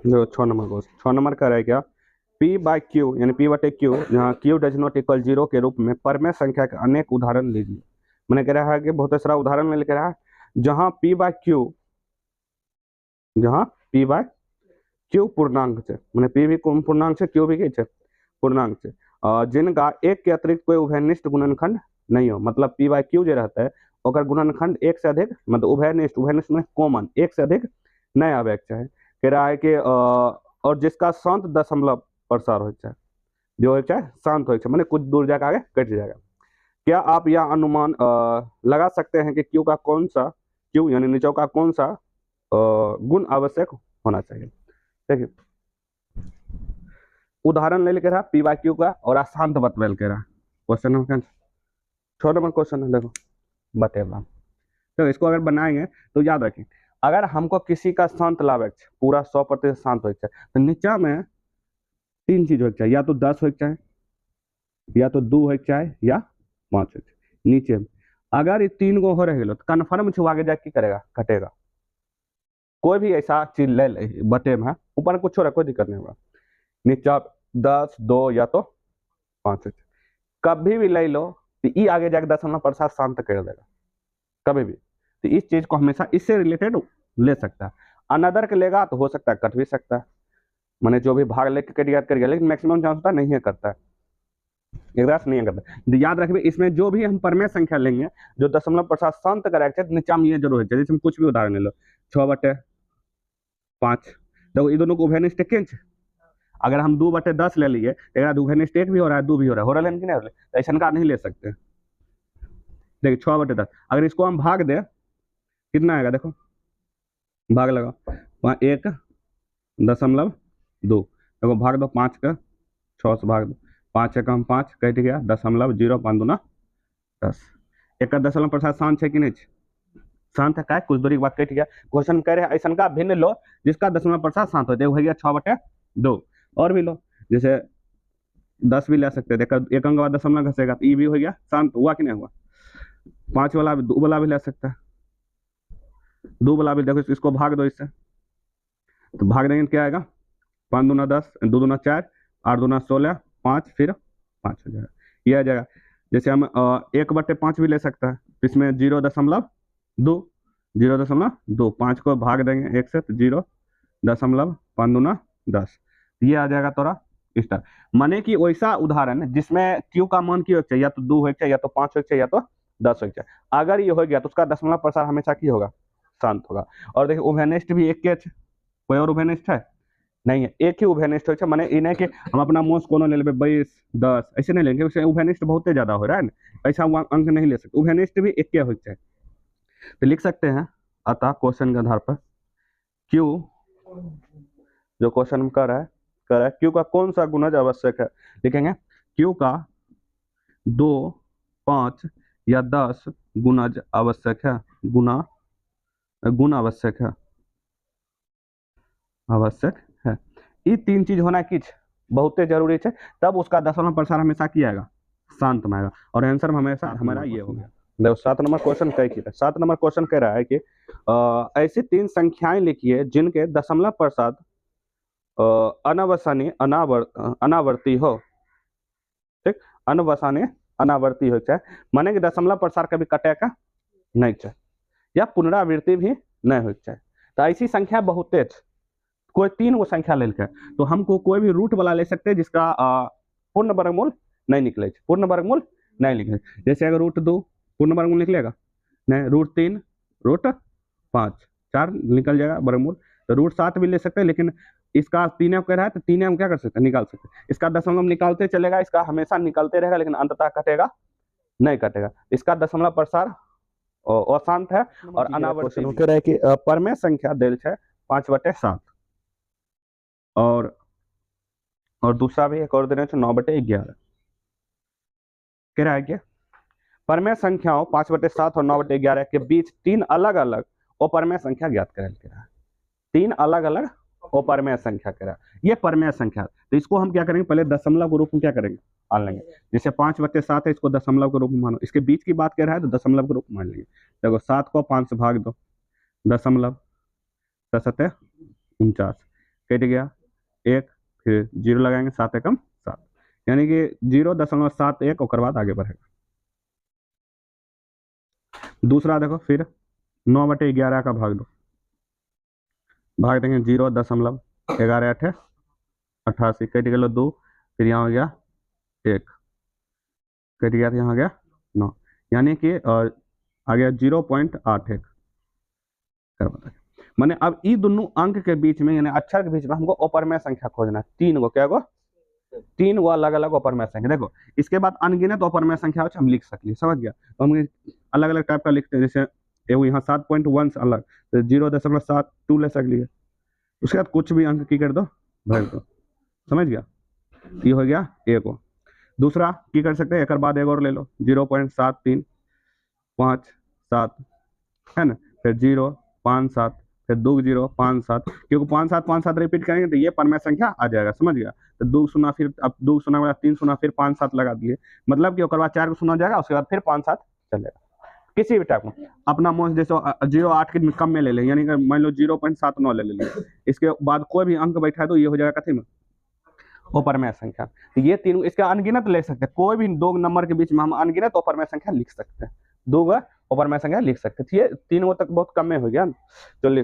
जो 6 number question, 6 number का है क्या, पी बाई क्यू यानी पी बटे क्यू जहाँ क्यू डज नॉट इक्वल 0 के रूप में परमेय संख्या के अनेक उदाहरण लीजिए। मैंने कह रहा है कि बहुत सारा उदाहरण में लिख रहा है जहाँ पी बाई क्यू, जहाँ पी बाय क्यू पूर्णांक से, मैंने पी भी पूर्णांक से, क्यू भी की है पूर्णांक से, जिनका एक के अतिरिक्त कोई उभयनिष्ठ गुणनखंड नहीं हो, मतलब पी बाय क्यू जो रहता है अगर गुणनखंड एक से अधिक, मतलब उभयनिष्ठ, उभयनिष्ठ में कॉमन एक से अधिक नया अवयव है। कह रहा है कि और जिसका शांत दशमलव प्रसार हो जाए, जो है चाहे शांत हो जाए, मैंने कुछ दूर जाकर आगे कट जाएगा। क्या आप यह अनुमान लगा सकते हैं कि क्यू का कौन सा, क्यू यानी निचों का कौन सा गुण आवश्यक होना चाहिए। देखिए उदाहरण ले लेके रहा पी बाई क्यू का और अशांत बतवेल के रहा क्वेश्चन नंबर 6 नंबर क्वेश्चन है, देखो बतेला। तो इसको अगर बनाएंगे तो याद रखें, अगर हमको किसी का शांत लाभ पूरा 100% शांत हो चाहिए तो नीचा में 3 चीज हो चाहिए, या तो 10 हो चाहिए, या तो 2 हो चाहिए, या 5 हो चाहिए। नीचे में अगर ये 3 गो हो रहे तो कन्फर्म छुआ आगे जाके करेगा, घटेगा। कोई भी ऐसा चीज ले ले बटे में, ऊपर कुछ हो रहा कोई दिक्कत नहीं होगा। नीचा 10, 2 या तो 5 कभी भी ले लो तो ई आगे जाके दशमलव प्रसार शांत कर देगा कभी भी। तो इस चीज को हमेशा इससे रिलेटेड ले सकता है। अनदर के लेगा तो हो सकता है कट भी सकता है, मैंने जो भी भाग लेके कट याद करिएगा, लेकिन मैक्सिमम चांस होता नहीं है करता है, एकदम नहीं करता। तो याद रखिए इसमें जो भी हम परमेय संख्या लेंगे जो दशमलव प्रसार शांत करेगा नीचा में ये जरूर है, जैसे हम कुछ भी उदाहरण ले लो 6/5, देखो ये दोनों को उभयनिष्ठ केंच, अगर हम 2/10 ले लिए तो उभयनिष्ठ 1 भी हो रहा है 2 भी हो रहा है कि नहीं हो रहा है, ऐसा का नहीं ले सकते। देखिए 6/10 अगर इसको हम भाग दे कितना आएगा, देखो भाग लगा 1.2, देखो भाग दो 5 का 6 से भाग दो, 5 एक हम 5 कट गया 0.05 दूना 10। एक दशमलव प्रसार शांत है कि नहीं शांत है, का कुछ दूरी के बाद कट गया। क्वेश्चन कह रहे हैं ऐसा का भिन्न लो जिसका दशमलव प्रसार शांत हो, देखो भैया 6/2 और भी लो, जैसे 10 भी ले सकते हैं, एक अंक बाद दशमलव घसेगा तो ई भी हो गया शांत, हुआ कि नहीं हुआ। 5 वाला भी 2 वाला भी ले सकता है, 2 वाला भी देखो इसको भाग दो इससे, तो भाग देंगे क्या आएगा 5 दूना 10, 2 दूना 4, 8 दूना 16, 5 फिर 5 हो जाएगा, ये आ जाएगा। जैसे हम 1/5 भी ले सकता है, इसमें 0.2, 0.2, 5 को भाग देंगे 1 से तो 0.5 दूना 10, ये आ जाएगा तोरा स्टार। माने कि वैसा उदाहरण जिसमें क्यू का मान की हो चाहिए, या तो 2 हो चाहिए, या तो 5 हो चाहिए, या तो 10 हो चाहिए। अगर ये हो गया तो उसका दशमलव प्रसार हमेशा की होगा शांत होगा। और देखिए उभयनिष्ठ भी एक के कोई और उभयनिष्ठ है नहीं है, एक ही उभयनिष्ठ हो, माने इन्हें कि हम अपना मोस कोनो ले लेंगे 22, 10 ऐसे नहीं लेंगे, उससे उभयनिष्ठ बहुत ज्यादा हो रहा है ना, ऐसा अंक नहीं ले सकते, उभयनिष्ठ भी एक के हो चाहिए। तो लिख सकते हैं अतः क्वेश्चन के आधार पर क्यू, जो क्वेश्चन कर रहा है क्यू का कौन सा गुणज आवश्यक है, लिखेंगे क्यू का 2, 5 या 10 गुणज आवश्यक है, गुण आवश्यक है, आवश्यक है। ये 3 चीज होना किच बहुत जरूरी है, तब उसका दशमलव प्रसार हमेशा किया जाएगा शांत में आएगा, और आंसर हमेशा हमारा ये हो गया। देखो 7 नंबर क्वेश्चन कह की 7 नंबर क्वेश्चन कह रहा है कि ऐसी 3 संख्याएं लिखिए जिनके दशमलव प्रसार अनावसानी अनावर्ती हो, ठीक, अनवसाने अनावर्ती हो चाहे, माने कि दशमलव प्रसार कभी कटे का नहीं चाहे, या पुनरावृत्ति भी नहीं हो चाहे। तो ऐसी संख्या बहुत तेज, कोई 3 गो संख्या ले लेकर तो हमको कोई भी रूट वाला ले सकते हैं जिसका पूर्ण वर्गमूल नहीं निकले, पूर्ण वर्गमूल नहीं निकले। जैसे अगर √2 पूर्ण वर्गमूल निकलेगा नहीं, √3, √5, 4 निकल जाएगा वर्गमूल। तो √7 भी ले सकते हैं, लेकिन इसका 3 कह रहा है तो 3 हम क्या कर सकते हैं, निकाल सकते हैं। इसका दशमलव निकालते चलेगा, इसका हमेशा निकालते रहेगा, लेकिन अंततः कटेगा नहीं कटेगा। इसका दशमलव प्रसार अशांत है और अनावर्ती कह रहा है कि परमेय संख्या दिल है 5/7, और दूसरा भी एक और देना 9/11 कह रहा है कि परमेय संख्याओं 5/7 और 9/11 के बीच 3 अलग अलग अपरमेय संख्या ज्ञात करें। 3 अलग अलग अपरमेय संख्या कह रहा है, ये परमेय संख्या। तो इसको हम क्या करेंगे, पहले दशमलव के रूप में क्या करेंगे मान लेंगे। जैसे 5/7 है, इसको दशमलव के रूप में मानो, इसके बीच की बात कह रहा है तो दशमलव के रूप में मान लेंगे। देखो 7 को 5 से भाग दो, दशमलव 7 49, कट गया 1, फिर 0 लगाएंगे 7 एकम 7, यानी कि 0.71 और बाद आगे बढ़ेगा। दूसरा देखो फिर 9/11 का भाग दो, भाग देंगे 0.11 88, कट गया 2, फिर यहाँ हो गया 1, कट गया, यहाँ हो गया 9, यानी कि आ गया 0.81 कर बताइए। मैंने अब ई दोनों अंक के बीच में यानी अक्षर के बीच में हमको अपरमेय संख्या खोजना है, 3 गो, क्या गो 3 गो अलग अलग अपरमेय संख्या। देखो इसके बाद अनगिनत अपरमेय संख्या हम लिख सकली, समझ गया। तो हम अलग अलग टाइप का लिखते हैं, जैसे एगो यहाँ 7.1 से अलग, तो 0.72 ले सकलिए। उसके बाद कुछ भी अंक की कर दो भर दो, समझ गया। ये हो गया एगो। दूसरा की कर सकते हैं, एक बाद एक और ले लो 0.7357 है ना, फिर 057, फिर 2 0 5 7, क्योंकि 5 7 5 7 रिपीट करेंगे तो ये परमेय संख्या आ जाएगा, समझ गया। तो 2 0 फिर अब 2 0 के बाद 3 0 फिर 5 7 लगा दिए, मतलब कि बाद 4 को सुना जाएगा, उसके बाद फिर 5 7 चलेगा। किसी भी टाइप में अपना मोस्ट जैसे 0.8 के कम में ले लें, यानी कि मान लो 0.79 ले लें, इसके बाद कोई भी अंक बैठा तो ये हो जाएगा कथी में अपरमेय संख्या। तो ये तीन इसका अनगिनत ले सकते हैं, कोई भी 2 नंबर के बीच में हम अनगिनत अपरमेय संख्या लिख सकते हैं, 2 अपरमेय संख्या लिख सकते हैं। ये 3 तक बहुत कम में हो गया, तो लिखो।